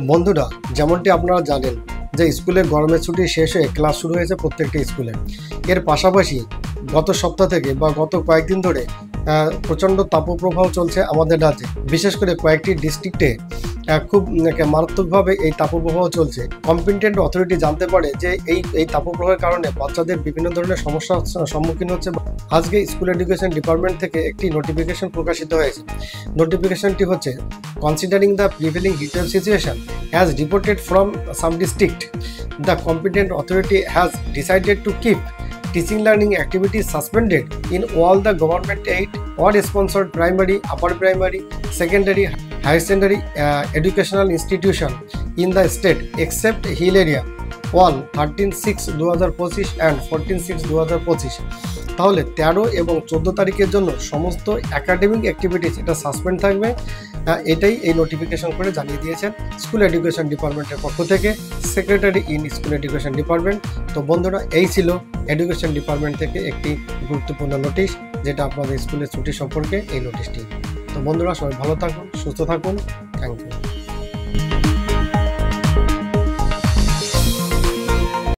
বন্ধুরা, যেমনটি আপনারা জানেন যে স্কুলে গরমের ছুটি শেষ হয়ে ক্লাস শুরু হয়েছে প্রত্যেকটা স্কুলে। এর পাশাপাশি গত সপ্তাহ থেকে বা গত কয়েকদিন ধরে প্রচণ্ড তাপপ্রবাহ চলছে আমাদের রাজ্যে। বিশেষ করে কয়েকটি ডিস্ট্রিক্টে খুব মারাত্মকভাবে এই তাপপ্রবাহ চলছে। কম্পিটেন্ট অথরিটি জানতে পারে যে এই তাপপ্রবাহের কারণে বাচ্চাদের বিভিন্ন ধরনের সমস্যার সম্মুখীন হচ্ছে। আজকে স্কুল এডুকেশন ডিপার্টমেন্ট থেকে একটি নোটিফিকেশন প্রকাশিত হয়েছে। নোটিফিকেশনটি হচ্ছে, considering the prevailing heat wave situation as reported from some district, the competent authority has decided to keep teaching learning activities suspended in all the government aid or sponsored primary, upper primary, secondary, higher secondary educational institution in the state except hill area on 13/6/2025 and 14/6/2025। তাহলে 13 এবং 14 তারিখের জন্য সমস্ত academic activities এটা suspend থাকবে। এটাই এই notification করে জানিয়ে দিয়েছেন স্কুল এডুকেশন ডিপার্টমেন্টের পক্ষ থেকে secretary in school education department. তো বন্ধুরা, এই ছিল এডুকেশন ডিপার্টমেন্ট থেকে একটি গুরুত্বপূর্ণ নোটিশ, যেটা আপনাদের স্কুলের ছুটি সম্পর্কে এই নোটিশটি। তো বন্ধুরা, সবাই ভালো থাকুন, সুস্থ থাকুন। Thank you.